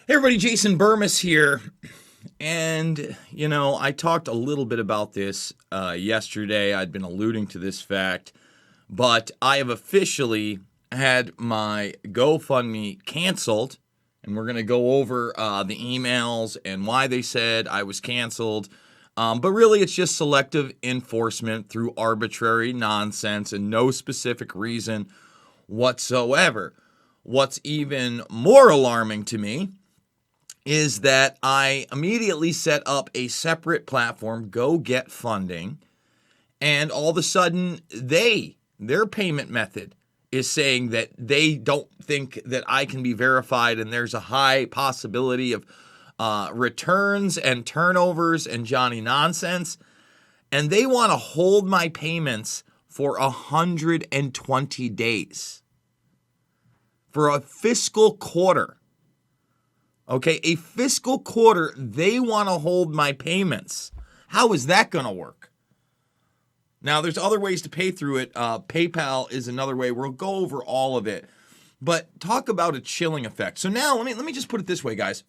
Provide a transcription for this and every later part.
Hey everybody, Jason Burmis here. And, I talked a little bit about this yesterday. I'd been alluding to this fact, but I have officially had my GoFundMe canceled. And we're going to go over the emails and why they said I was canceled. But really, it's just selective enforcement through arbitrary nonsense and no specific reason whatsoever. What's even more alarming to me is that I immediately set up a separate platform, Go Get Funding, and all of a sudden their payment method is saying that they don't think that I can be verified, and there's a high possibility of returns and turnovers and Johnny nonsense, and they want to hold my payments for 120 days for a fiscal quarter. Okay, a fiscal quarter, they want to hold my payments. How is that going to work? Now, there's other ways to pay through it. PayPal is another way. We'll go over all of it. But talk about a chilling effect. So now, let me just put it this way, guys.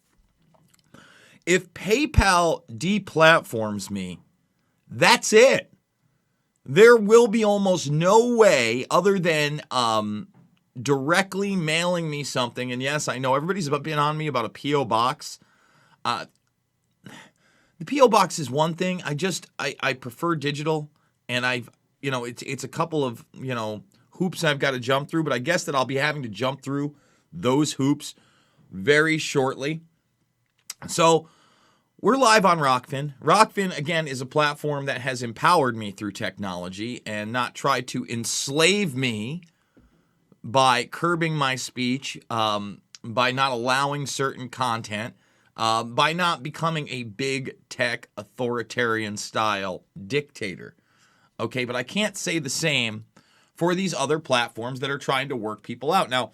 If PayPal deplatforms me, that's it. There will be almost no way other than directly mailing me something. And yes, I know everybody's been on me about a P.O. box. The P.O. box is one thing. I prefer digital, and it's a couple of, hoops I've got to jump through, but I guess that I'll be having to jump through those hoops very shortly. So we're live on Rockfin. Rockfin, again, is a platform that has empowered me through technology and not tried to enslave me by curbing my speech, by not allowing certain content, by not becoming a big tech authoritarian style dictator. Okay, but I can't say the same for these other platforms that are trying to work people out. Now,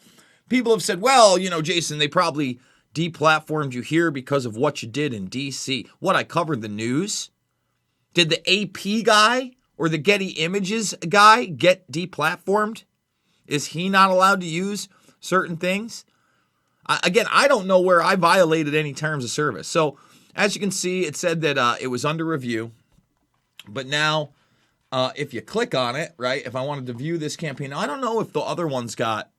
people have said, well, Jason, they probably deplatformed you here because of what you did in DC. What, I covered the news? Did the AP guy or the Getty Images guy get deplatformed? Is he not allowed to use certain things? Again, I don't know where I violated any terms of service. So as you can see, it said that it was under review. But now, if you click on it, right, if I wanted to view this campaign, now I don't know if the other ones got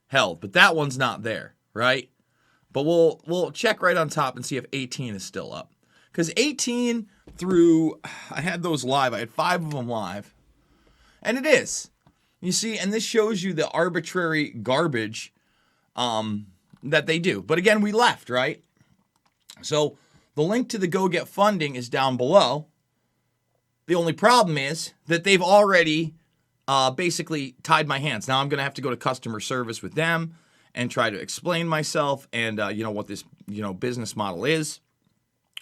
held, but that one's not there, right? But we'll check right on top and see if 18 is still up. Because 18 through, I had those live. I had 5 of them live. And it is. You see, and this shows you the arbitrary garbage that they do. But again, we left, right? So the link to the Go Get Funding is down below. The only problem is that they've already basically tied my hands. Now I'm going to have to go to customer service with them and try to explain myself and what this business model is.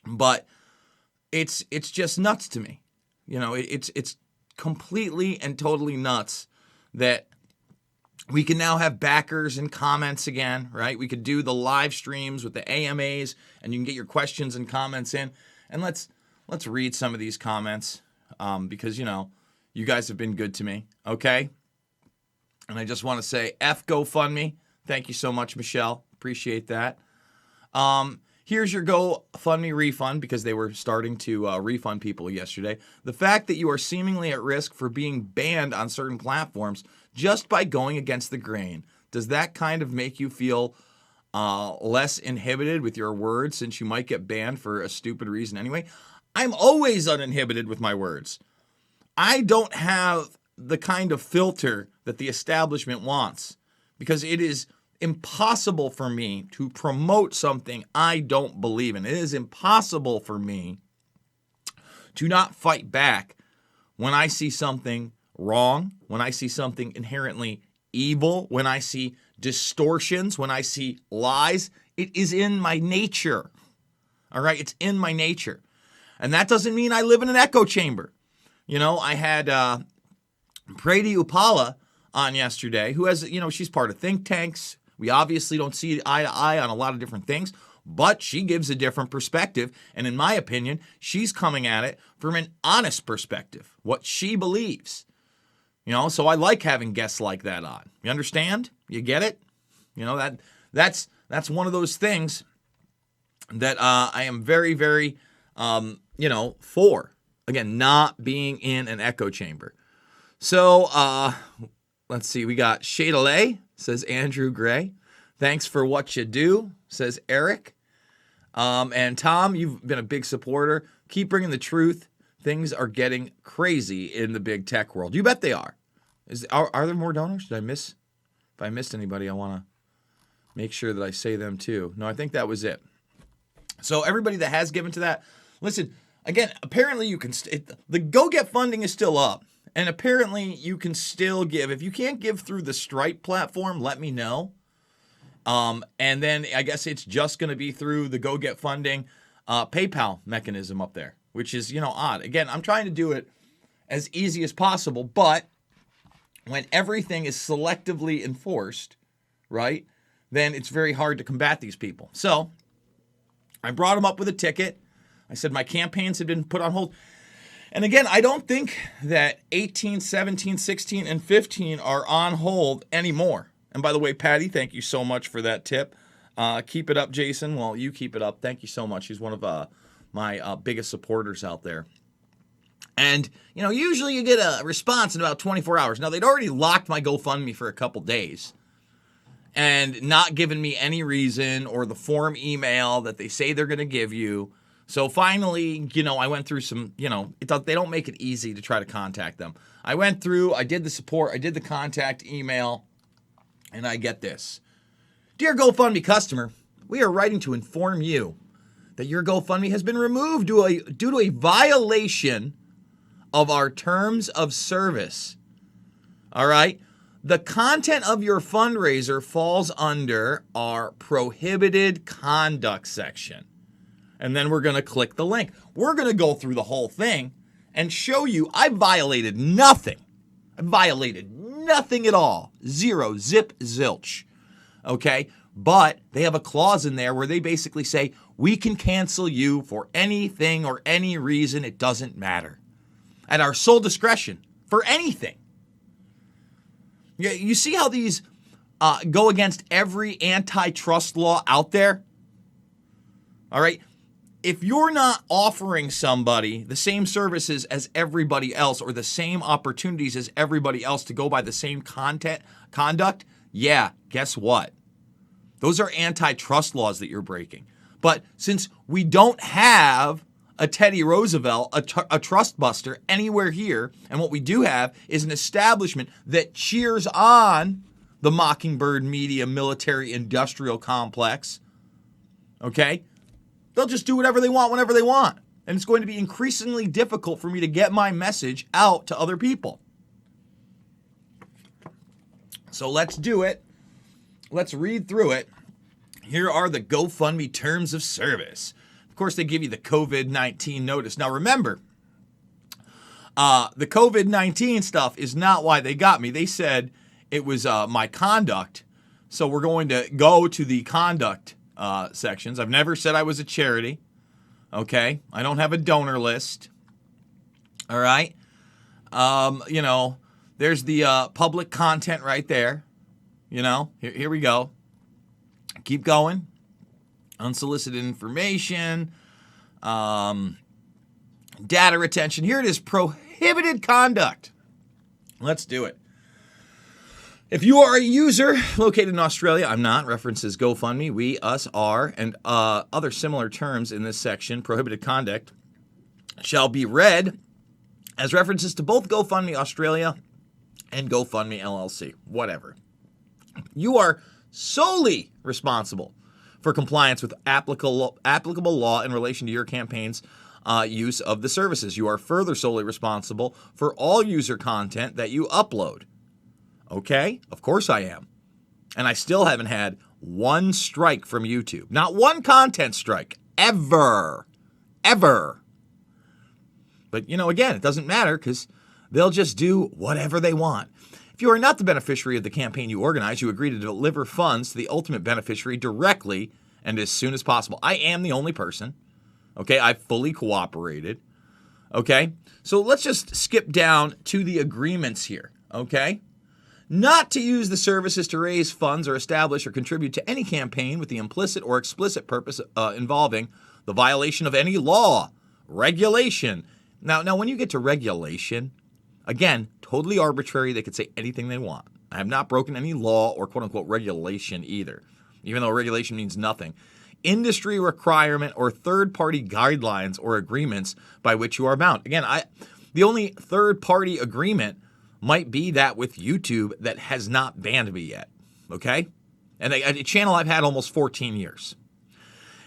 But it's just nuts to me. It's completely and totally nuts that we can now have backers and comments again, right? We could do the live streams with the AMAs, and you can get your questions and comments in. And let's read some of these comments because, you guys have been good to me, okay? And I just want to say, F GoFundMe. Thank you so much, Michelle. Appreciate that. Here's your GoFundMe refund because they were starting to refund people yesterday. The fact that you are seemingly at risk for being banned on certain platforms just by going against the grain, does that kind of make you feel less inhibited with your words since you might get banned for a stupid reason anyway? I'm always uninhibited with my words. I don't have the kind of filter that the establishment wants because it is impossible for me to promote something I don't believe in. It is impossible for me to not fight back when I see something wrong, when I see something inherently evil, when I see distortions, when I see lies. It is in my nature. All right? It's in my nature. And that doesn't mean I live in an echo chamber. I had Prati Upala on yesterday, who has, she's part of think tanks. We obviously don't see eye to eye on a lot of different things, but she gives a different perspective. And in my opinion, she's coming at it from an honest perspective, what she believes. So I like having guests like that on. You understand? You get it? That's one of those things that I am very, very, for. Again, not being in an echo chamber. So, let's see. We got Shadalay, says Andrew Gray. Thanks for what you do, says Eric. And Tom, you've been a big supporter. Keep bringing the truth. Things are getting crazy in the big tech world. You bet they are. Are there more donors? Did I miss? If I missed anybody, I want to make sure that I say them too. No, I think that was it. So everybody that has given to that, listen, again, apparently you can, the Go Get funding is still up. And apparently you can still give. If you can't give through the Stripe platform, let me know. And then I guess it's just going to be through the Go Get funding PayPal mechanism up there, which is, odd. Again, I'm trying to do it as easy as possible, but when everything is selectively enforced, right, then it's very hard to combat these people. So I brought them up with a ticket. I said my campaigns had been put on hold. And again, I don't think that 18, 17, 16, and 15 are on hold anymore. And by the way, Patty, thank you so much for that tip. Keep it up, Jason. Well, you keep it up. Thank you so much. He's one of my biggest supporters out there. And, usually you get a response in about 24 hours. Now, they'd already locked my GoFundMe for a couple days and not given me any reason or the form email that they say they're going to give you. So finally, I went through some, they don't make it easy to try to contact them. I went through, I did the support, I did the contact email, and I get this. Dear GoFundMe customer, we are writing to inform you that your GoFundMe has been removed due to a violation of our terms of service. All right? The content of your fundraiser falls under our prohibited conduct section. And then we're going to click the link. We're going to go through the whole thing and show you I violated nothing. I violated nothing at all. Zero, zip, zilch. Okay? But they have a clause in there where they basically say, we can cancel you for anything or any reason. It doesn't matter. At our sole discretion for anything. You see how these go against every antitrust law out there? All right? If you're not offering somebody the same services as everybody else or the same opportunities as everybody else to go by the same conduct, yeah, guess what? Those are antitrust laws that you're breaking. But since we don't have a Teddy Roosevelt, a trust buster anywhere here, and what we do have is an establishment that cheers on the Mockingbird Media Military Industrial Complex, okay? They'll just do whatever they want whenever they want. And it's going to be increasingly difficult for me to get my message out to other people. So let's do it. Let's read through it. Here are the GoFundMe terms of service. Of course, they give you the COVID-19 notice. Now, remember, the COVID-19 stuff is not why they got me. They said it was my conduct. So we're going to go to the conduct sections. I've never said I was a charity. Okay. I don't have a donor list. All right. There's the public content right there. Here we go. Keep going. Unsolicited information. Data retention. Here it is. Prohibited conduct. Let's do it. If you are a user located in Australia, I'm not, references GoFundMe, we, us, are, and other similar terms in this section, prohibited conduct, shall be read as references to both GoFundMe Australia and GoFundMe LLC, whatever. You are solely responsible for compliance with applicable law in relation to your campaign's use of the services. You are further solely responsible for all user content that you upload. Okay, of course I am. And I still haven't had one strike from YouTube. Not one content strike. Ever. Ever. But, again, it doesn't matter because they'll just do whatever they want. If you are not the beneficiary of the campaign you organize, you agree to deliver funds to the ultimate beneficiary directly and as soon as possible. I am the only person. Okay, I fully cooperated. Okay, so let's just skip down to the agreements here. Okay. not to use the services to raise funds or establish or contribute to any campaign with the implicit or explicit purpose involving the violation of any law, regulation. Now, when you get to regulation, again, totally arbitrary. They could say anything they want. I have not broken any law or quote-unquote regulation either, even though regulation means nothing. Industry requirement or third-party guidelines or agreements by which you are bound. Again, the only third-party agreement might be that with YouTube that has not banned me yet, okay? And a channel I've had almost 14 years,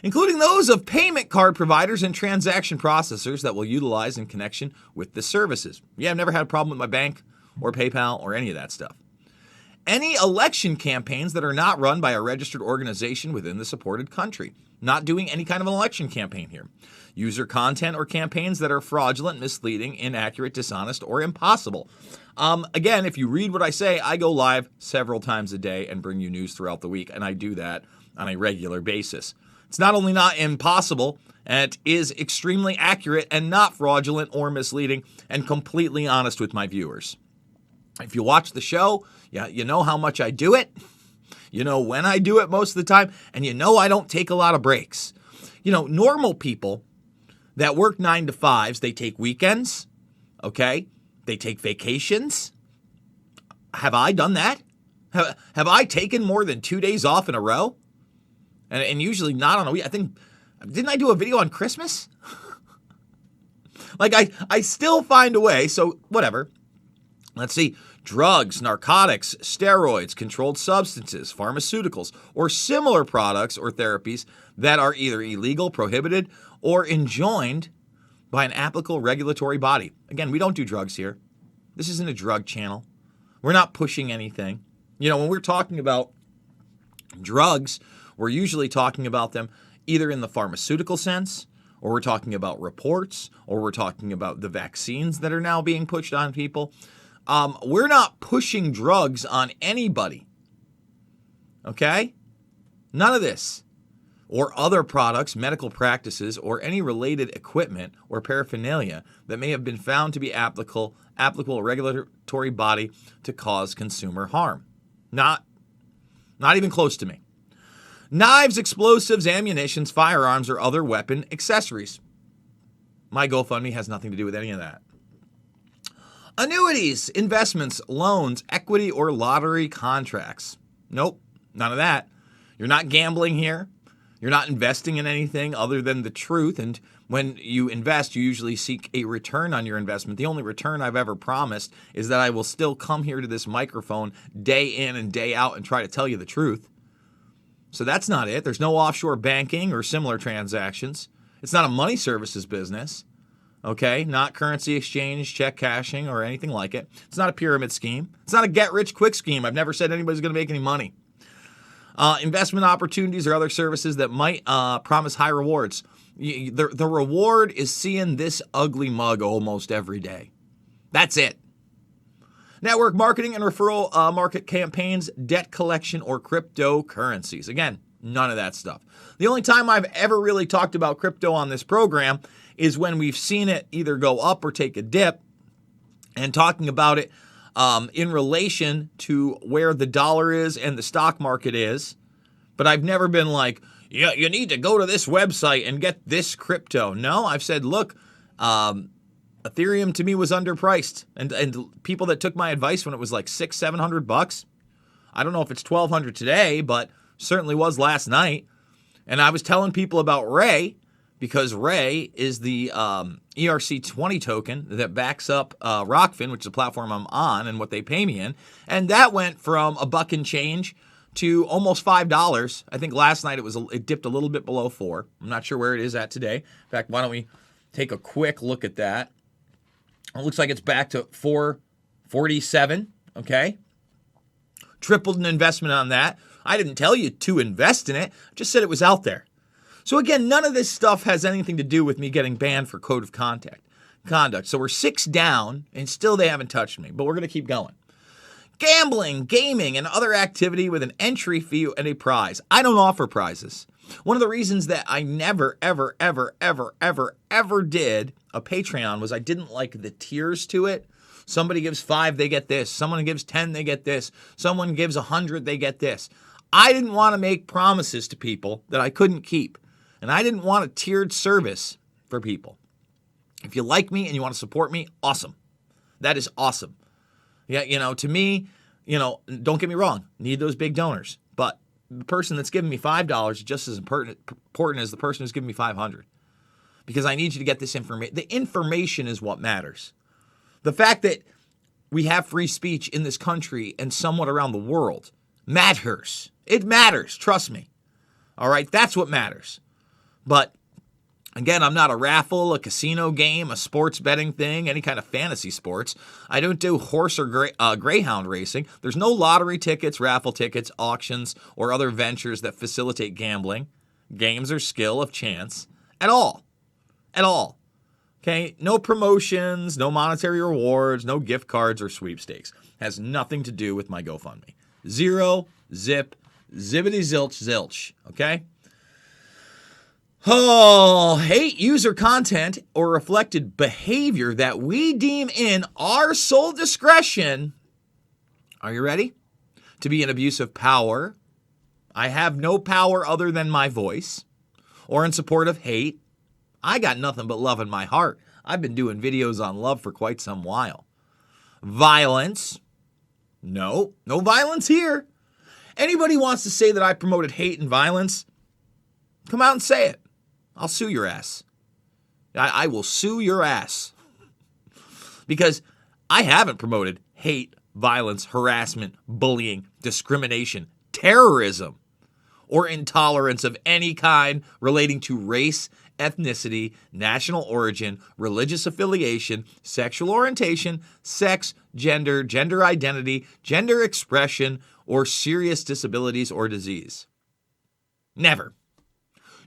including those of payment card providers and transaction processors that will utilize in connection with the services. Yeah, I've never had a problem with my bank or PayPal or any of that stuff. Any election campaigns that are not run by a registered organization within the supported country. Not doing any kind of an election campaign here. User content or campaigns that are fraudulent, misleading, inaccurate, dishonest, or impossible. Again, if you read what I say, I go live several times a day and bring you news throughout the week, and I do that on a regular basis. It's not only not impossible, it is extremely accurate and not fraudulent or misleading and completely honest with my viewers. If you watch the show, you know how much I do it. You know when I do it most of the time, and you know I don't take a lot of breaks. Normal people that work 9 to 5s, they take weekends, okay? They take vacations. Have I done that? Have I taken more than 2 days off in a row? And usually not on a week. Didn't I do a video on Christmas? I still find a way, so whatever. Let's see. Drugs, narcotics, steroids, controlled substances, pharmaceuticals, or similar products or therapies that are either illegal, prohibited, or enjoined by an applicable regulatory body. Again, we don't do drugs here. This isn't a drug channel. We're not pushing anything. When we're talking about drugs, we're usually talking about them either in the pharmaceutical sense, or we're talking about reports, or we're talking about the vaccines that are now being pushed on people. We're not pushing drugs on anybody, okay? None of this. Or other products, medical practices, or any related equipment or paraphernalia that may have been found to be applicable regulatory body to cause consumer harm. Not even close to me. Knives, explosives, ammunitions, firearms, or other weapon accessories. My GoFundMe has nothing to do with any of that. Annuities, investments, loans, equity, or lottery contracts. Nope, none of that. You're not gambling here. You're not investing in anything other than the truth. And when you invest, you usually seek a return on your investment. The only return I've ever promised is that I will still come here to this microphone day in and day out and try to tell you the truth. So that's not it. There's no offshore banking or similar transactions. It's not a money services business. Okay, not currency exchange, check cashing, or anything like it. It's not a pyramid scheme. It's not a get-rich-quick scheme. I've never said anybody's going to make any money. Investment opportunities or other services that might promise high rewards. The reward is seeing this ugly mug almost every day. That's it. Network marketing and referral market campaigns, debt collection, or cryptocurrencies. Again, none of that stuff. The only time I've ever really talked about crypto on this program is when we've seen it either go up or take a dip, and talking about it in relation to where the dollar is and the stock market is. But I've never been like, yeah, you need to go to this website and get this crypto. No, I've said, look, Ethereum to me was underpriced. And people that took my advice when it was like $600-700, I don't know if it's $1,200 today, but certainly was last night. And I was telling people about Ray, because Ray is the ERC20 token that backs up Rockfin, which is a platform I'm on and what they pay me in. And that went from $1 and change to almost $5. I think last night it dipped a little bit below $4. I'm not sure where it is at today. In fact, why don't we take a quick look at that? It looks like it's back to $4.47, okay? Tripled an investment on that. I didn't tell you to invest in it. I just said it was out there. So again, none of this stuff has anything to do with me getting banned for code of conduct. So we're 6 down, and still they haven't touched me, but we're going to keep going. Gambling, gaming, and other activity with an entry fee and a prize. I don't offer prizes. One of the reasons that I never, ever, ever, ever, ever, ever did a Patreon was I didn't like the tiers to it. Somebody gives 5, they get this. Someone gives 10, they get this. Someone gives 100, they get this. I didn't want to make promises to people that I couldn't keep. And I didn't want a tiered service for people. If you like me and you want to support me, awesome. That is awesome. Yeah, to me, don't get me wrong, need those big donors. But the person that's giving me $5 is just as important as the person who's giving me 500. Because I need you to get this information. The information is what matters. The fact that we have free speech in this country and somewhat around the world matters. It matters. Trust me. All right. That's what matters. But again, I'm not a raffle, a casino game, a sports betting thing, any kind of fantasy sports. I don't do horse or greyhound racing. There's no lottery tickets, raffle tickets, auctions, or other ventures that facilitate gambling, games, or skill of chance at all. At all. Okay? No promotions, no monetary rewards, no gift cards or sweepstakes. Has nothing to do with my GoFundMe. Zero, zip, zippity zilch, zilch. Okay? Oh, hate user content or reflected behavior that we deem in our sole discretion. Are you ready? To be an abuse of power. I have no power other than my voice. Or in support of hate. I got nothing but love in my heart. I've been doing videos on love for quite some while. Violence. No violence here. Anybody wants to say that I promoted hate and violence, come out and say it. I'll sue your ass. I will sue your ass. Because I haven't promoted hate, violence, harassment, bullying, discrimination, terrorism, or intolerance of any kind relating to race, ethnicity, national origin, religious affiliation, sexual orientation, sex, gender, gender identity, gender expression, or serious disabilities or disease. Never.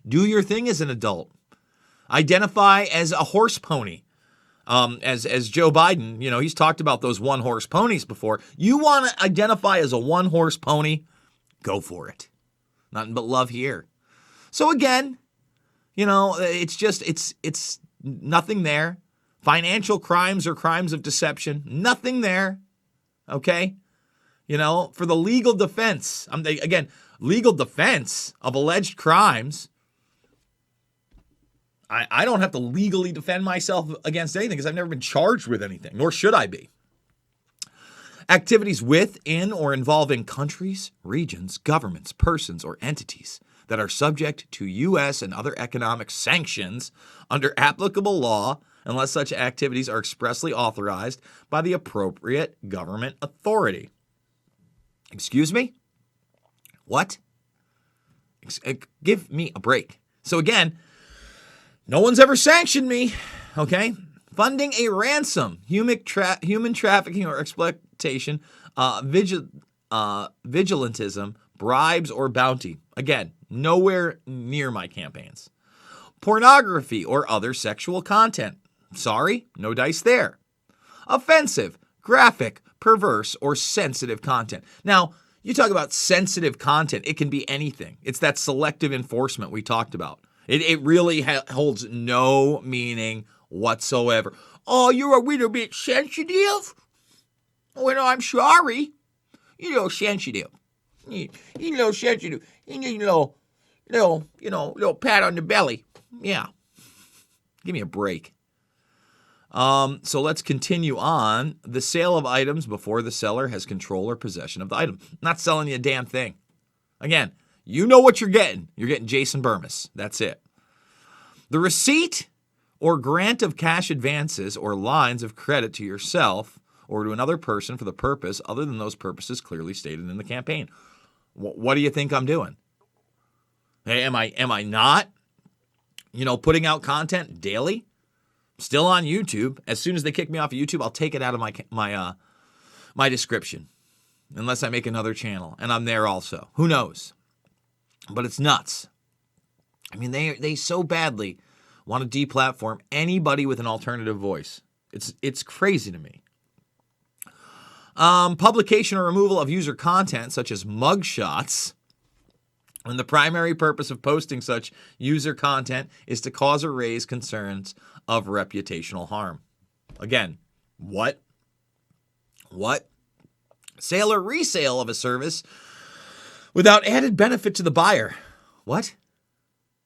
Do your thing as an adult. Identify as a horse pony. As Joe Biden, he's talked about those one-horse ponies before. You want to identify as a one-horse pony? Go for it. Nothing but love here. So again, it's nothing there. Financial crimes or crimes of deception, nothing there. Okay? For the legal defense. Legal defense of alleged crimes. I don't have to legally defend myself against anything because I've never been charged with anything, nor should I be. Activities with, in, or involving countries, regions, governments, persons, or entities that are subject to U.S. and other economic sanctions under applicable law unless such activities are expressly authorized by the appropriate government authority. Excuse me? What? Give me a break. So again, no one's ever sanctioned me, okay? Funding a ransom, human trafficking or exploitation, vigilantism, bribes, or bounty. Again, nowhere near my campaigns. Pornography or other sexual content. Sorry, no dice there. Offensive, graphic, perverse, or sensitive content. Now, you talk about sensitive content, it can be anything. It's that selective enforcement we talked about. It really holds no meaning whatsoever. Oh, you're a little bit sensitive? Well, I'm sorry. You're sensitive. You're sensitive. You need a little pat on the belly. Yeah. Give me a break. So let's continue on. The sale of items before the seller has control or possession of the item. Not selling you a damn thing. Again, you know what you're getting. You're getting Jason Burmis. That's it. The receipt or grant of cash advances or lines of credit to yourself or to another person for the purpose other than those purposes clearly stated in the campaign. What do you think I'm doing? Hey, am I not, putting out content daily? Still on YouTube. As soon as they kick me off of YouTube, I'll take it out of my description. Unless I make another channel. And I'm there also. Who knows? But it's nuts. I mean, they so badly want to deplatform anybody with an alternative voice. It's crazy to me. Publication or removal of user content, such as mugshots, when the primary purpose of posting such user content is to cause or raise concerns of reputational harm. Again, what? What? Sale or resale of a service without added benefit to the buyer. What?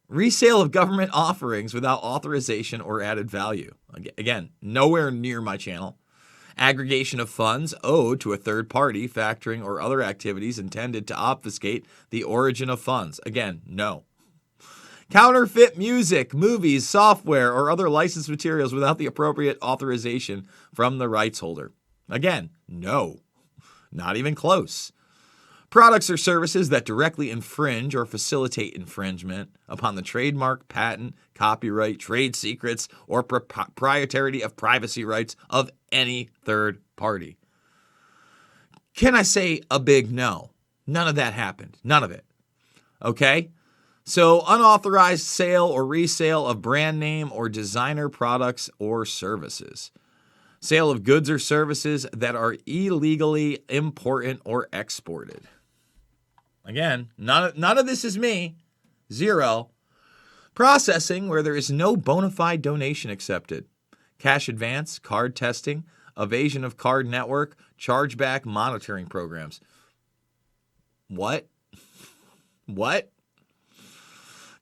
Resale of government offerings without authorization or added value. Again, nowhere near my channel. Aggregation of funds owed to a third party, factoring, or other activities intended to obfuscate the origin of funds. Again, no. Counterfeit music, movies, software, or other licensed materials without the appropriate authorization from the rights holder. Again, no. Not even close. Products or services that directly infringe or facilitate infringement upon the trademark, patent, copyright, trade secrets, or propriety of privacy rights of any third party. Can I say a big no? None of that happened. None of it. Okay? So unauthorized sale or resale of brand name or designer products or services. Sale of goods or services that are illegally imported or exported. Again, none of this is me. Zero. Processing where there is no bona fide donation accepted. Cash advance, card testing, evasion of card network, chargeback monitoring programs. What? What?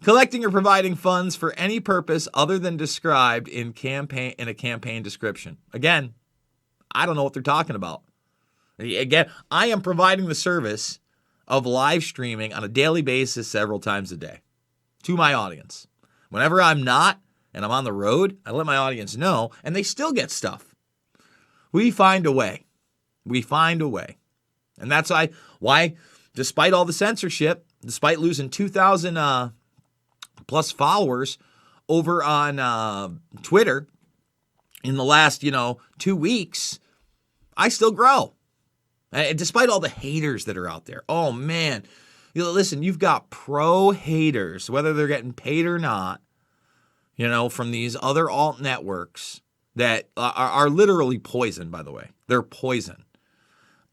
Collecting or providing funds for any purpose other than described in a campaign description. Again, I don't know what they're talking about. Again, I am providing the service of live streaming on a daily basis several times a day to my audience. Whenever I'm not and I'm on the road, I let my audience know, and they still get stuff. We find a way. We find a way. And that's why despite all the censorship, despite losing 2,000 plus followers over on Twitter in the last, 2 weeks, I still grow. Despite all the haters that are out there. Oh, man. Listen, you've got pro haters, whether they're getting paid or not, from these other alt networks that are literally poison, by the way. They're poison.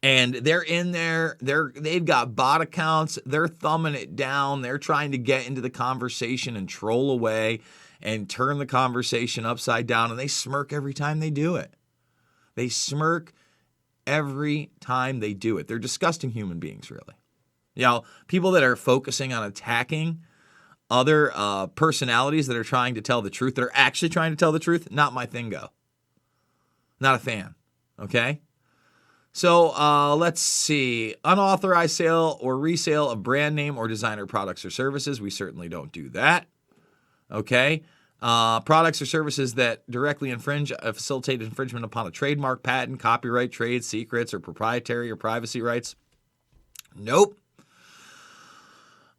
And they're in there. They've got bot accounts. They're thumbing it down. They're trying to get into the conversation and troll away and turn the conversation upside down. And they smirk every time they do it. They smirk every time they do it. They're disgusting human beings, really. People that are focusing on attacking other personalities that are trying to tell the truth, that are actually trying to tell the truth, not my thingo. Not a fan. Okay? So let's see. Unauthorized sale or resale of brand name or designer products or services. We certainly don't do that. Okay? Products or services that directly infringe, facilitate infringement upon a trademark, patent, copyright, trade secrets, or proprietary or privacy rights. Nope.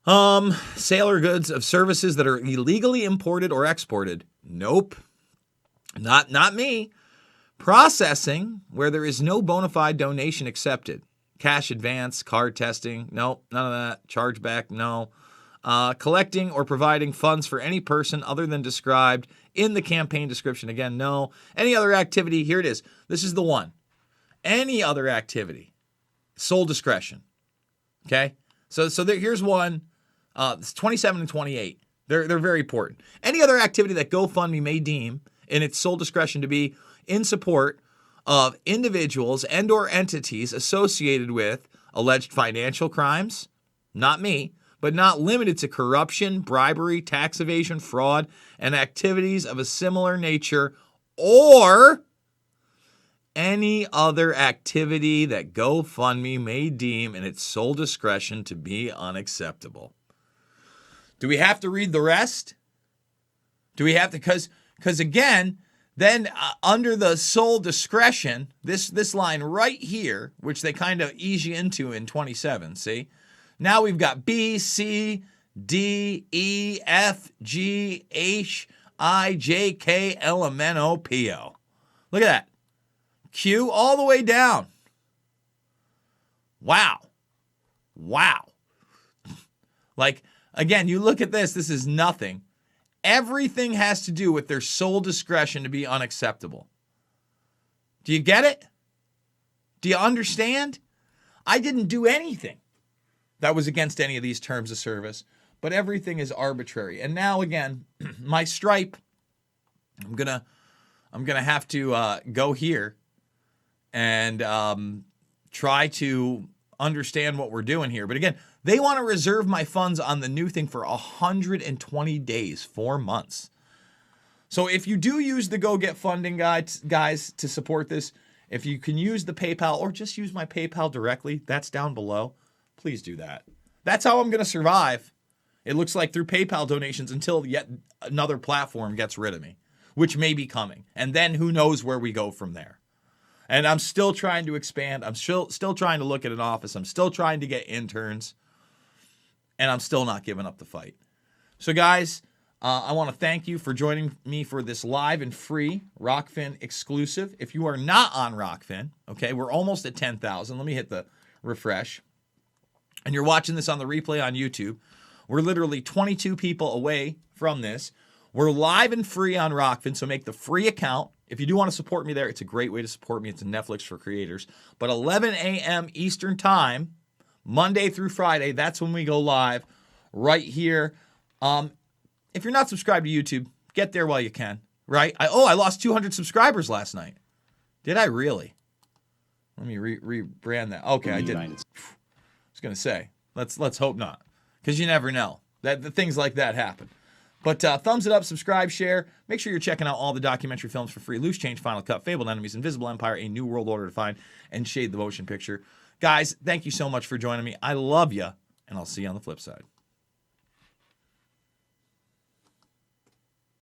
Sale or goods of services that are illegally imported or exported. Nope. Not me. Processing where there is no bona fide donation accepted. Cash advance, card testing. Nope. None of that. Chargeback. No. Collecting or providing funds for any person other than described in the campaign description. Again, no. Any other activity, here it is. This is the one. Any other activity. Sole discretion. Okay? So here's one. It's 27 and 28. They're very important. Any other activity that GoFundMe may deem in its sole discretion to be in support of individuals and or entities associated with alleged financial crimes. Not me. But not limited to corruption, bribery, tax evasion, fraud, and activities of a similar nature, or any other activity that GoFundMe may deem in its sole discretion to be unacceptable. Do we have to read the rest? Do we have to? Because again, then under the sole discretion, this line right here, which they kind of ease you into in 27, see? Now we've got B, C, D, E, F, G, H, I, J, K, L, M, N, O, P, O. Look at that. Q all the way down. Wow. Like, again, you look at this is nothing. Everything has to do with their sole discretion to be unacceptable. Do you get it? Do you understand? I didn't do anything that was against any of these terms of service, but everything is arbitrary. And now again, my Stripe, I'm gonna have to go here and try to understand what we're doing here. But again, they want to reserve my funds on the new thing for 120 days, 4 months. So if you do use the Go Get Funding guys to support this, if you can use the PayPal or just use my PayPal directly, that's down below. Please do that. That's how I'm going to survive. It looks like through PayPal donations until yet another platform gets rid of me, which may be coming. And then who knows where we go from there. And I'm still trying to expand. I'm still trying to look at an office. I'm still trying to get interns. And I'm still not giving up the fight. So guys, I want to thank you for joining me for this live and free Rockfin exclusive. If you are not on Rockfin, okay, we're almost at 10,000. Let me hit the refresh. And you're watching this on the replay on YouTube. We're literally 22 people away from this. We're live and free on Rockfin, so make the free account. If you do want to support me there, it's a great way to support me. It's a Netflix for creators. But 11 a.m. Eastern Time, Monday through Friday, that's when we go live right here. If you're not subscribed to YouTube, get there while you can, right? I lost 200 subscribers last night. Did I really? Let me rebrand that. Okay, I did. I was going to say, let's hope not, because you never know. That things like that happen. But thumbs it up, subscribe, share. Make sure you're checking out all the documentary films for free. Loose Change, Final Cut, Fabled Enemies, Invisible Empire, A New World Order to Find, and Shade the Motion Picture. Guys, thank you so much for joining me. I love you, and I'll see you on the flip side.